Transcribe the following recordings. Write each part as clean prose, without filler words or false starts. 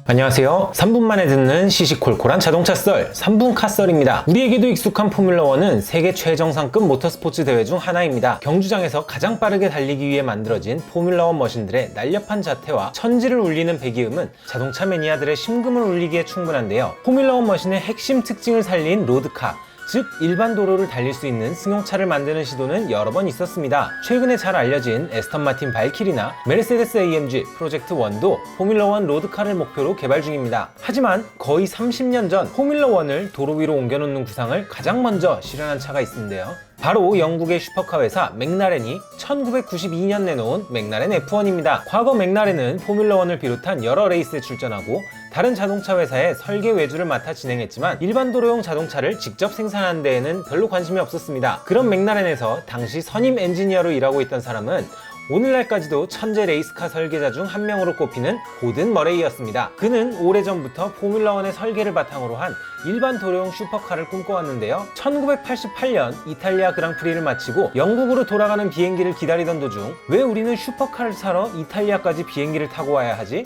안녕하세요. 3분 만에 듣는 시시콜콜한 자동차 썰 3분 카썰입니다. 우리에게도 익숙한 포뮬러1은 세계 최정상급 모터스포츠 대회 중 하나입니다. 경주장에서 가장 빠르게 달리기 위해 만들어진 포뮬러1 머신들의 날렵한 자태와 천지를 울리는 배기음은 자동차 매니아들의 심금을 울리기에 충분한데요. 포뮬러1 머신의 핵심 특징을 살린 로드카, 즉 일반 도로를 달릴 수 있는 승용차를 만드는 시도는 여러 번 있었습니다. 최근에 잘 알려진 에스턴 마틴 발키리나 메르세데스 AMG 프로젝트 1도 포뮬러1 로드카를 목표로 개발 중입니다. 하지만 거의 30년 전 포뮬러1을 도로 위로 옮겨놓는 구상을 가장 먼저 실현한 차가 있는데요. 바로 영국의 슈퍼카 회사 맥라렌이 1992년 내놓은 맥라렌 F1입니다. 과거 맥라렌은 포뮬러1을 비롯한 여러 레이스에 출전하고 다른 자동차 회사의 설계 외주를 맡아 진행했지만 일반 도로용 자동차를 직접 생산하는 데에는 별로 관심이 없었습니다. 그런 맥라렌에서 당시 선임 엔지니어로 일하고 있던 사람은 오늘날까지도 천재 레이스카 설계자 중 한 명으로 꼽히는 고든 머레이였습니다. 그는 오래전부터 포뮬러1의 설계를 바탕으로 한 일반 도로용 슈퍼카를 꿈꿔왔는데요. 1988년 이탈리아 그랑프리를 마치고 영국으로 돌아가는 비행기를 기다리던 도중 왜 우리는 슈퍼카를 사러 이탈리아까지 비행기를 타고 와야 하지?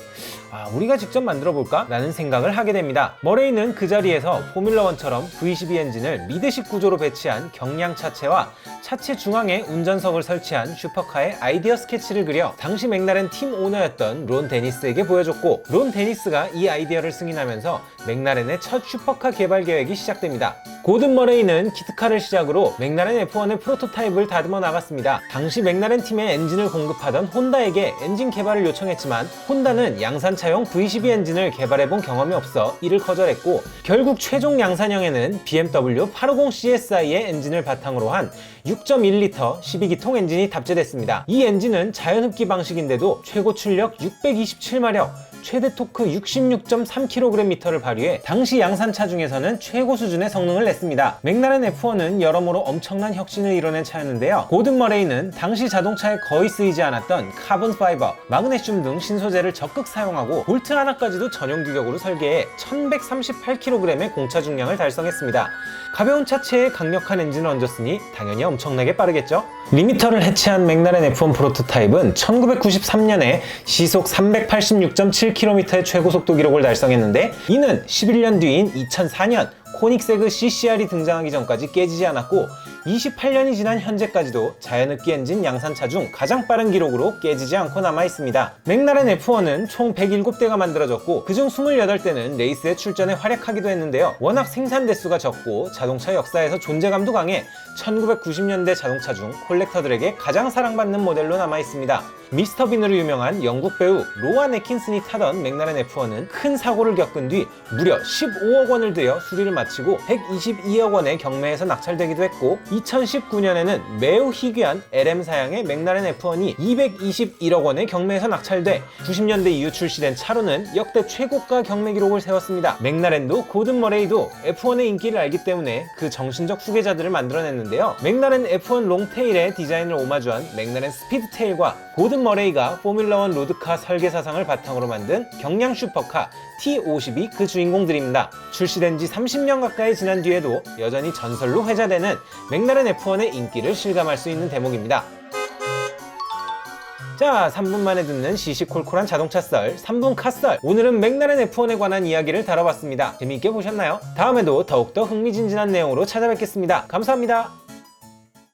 우리가 직접 만들어 볼까? 라는 생각을 하게 됩니다. 머레이는 그 자리에서 포뮬러1처럼 V12 엔진을 미드식 구조로 배치한 경량 차체와 차체 중앙에 운전석을 설치한 슈퍼카의 아이디어 스케치를 그려 당시 맥라렌 팀 오너였던 론 데니스에게 보여줬고, 론 데니스가 이 아이디어를 승인하면서 맥라렌의 첫 슈퍼카 개발 계획이 시작됩니다. 고든 머레이는 키트카를 시작으로 맥라렌 F1의 프로토타입을 다듬어 나갔습니다. 당시 맥라렌 팀의 엔진을 공급하던 혼다에게 엔진 개발을 요청했지만 혼다는 양산차용 V12 엔진을 개발해본 경험이 없어 이를 거절했고, 결국 최종 양산형에는 BMW 850CSI의 엔진을 바탕으로 한 6.1L 12기통 엔진이 탑재됐습니다. 이 엔진은 자연흡기 방식인데도 최고 출력 627마력, 최대 토크 66.3kgm를 발휘해 당시 양산차 중에서는 최고 수준의 성능을 냈습니다. 맥라렌 F1은 여러모로 엄청난 혁신을 이뤄낸 차였는데요. 고든 머레이는 당시 자동차에 거의 쓰이지 않았던 카본 파이버, 마그네슘 등 신소재를 적극 사용하고 볼트 하나까지도 전용 규격으로 설계해 1138kg의 공차 중량을 달성했습니다. 가벼운 차체에 강력한 엔진을 얹었으니 당연히 엄청나게 빠르겠죠? 리미터를 해체한 맥라렌 F1 프로토타입은 1993년에 시속 386.7km의 최고 속도 기록을 달성했는데, 이는 11년 뒤인 2004년 코닉세그 CCR이 등장하기 전까지 깨지지 않았고 28년이 지난 현재까지도 자연흡기 엔진 양산차 중 가장 빠른 기록으로 깨지지 않고 남아있습니다. 맥라렌 F1은 총 107대가 만들어졌고 그중 28대는 레이스에 출전해 활약하기도 했는데요. 워낙 생산 대수가 적고 자동차 역사에서 존재감도 강해 1990년대 자동차 중 콜렉터들에게 가장 사랑받는 모델로 남아있습니다. 미스터 빈으로 유명한 영국 배우 로완 애킨슨이 타던 맥라렌 F1은 큰 사고를 겪은 뒤 무려 15억 원을 들여 수리를 마치고 122억 원의 경매에서 낙찰되기도 했고, 2019년에는 매우 희귀한 LM 사양의 맥라렌 F1이 221억 원의 경매에서 낙찰돼 90년대 이후 출시된 차로는 역대 최고가 경매 기록을 세웠습니다. 맥라렌도 고든 머레이도 F1의 인기를 알기 때문에 그 정신적 후계자들을 만들어냈는데요. 맥라렌 F1 롱테일의 디자인을 오마주한 맥라렌 스피드테일과 고든 머레이가 포뮬러1 로드카 설계 사상을 바탕으로 만든 경량 슈퍼카 T52 그 주인공들입니다. 출시된 지 30년 가까이 지난 뒤에도 여전히 전설로 회자되는 맥라렌 F1의 인기를 실감할 수 있는 대목입니다. 자, 3분 만에 듣는 시시콜콜한 자동차 썰 3분 카썰. 오늘은 맥라렌 F1에 관한 이야기를 다뤄봤습니다. 재미있게 보셨나요? 다음에도 더욱더 흥미진진한 내용으로 찾아뵙겠습니다. 감사합니다.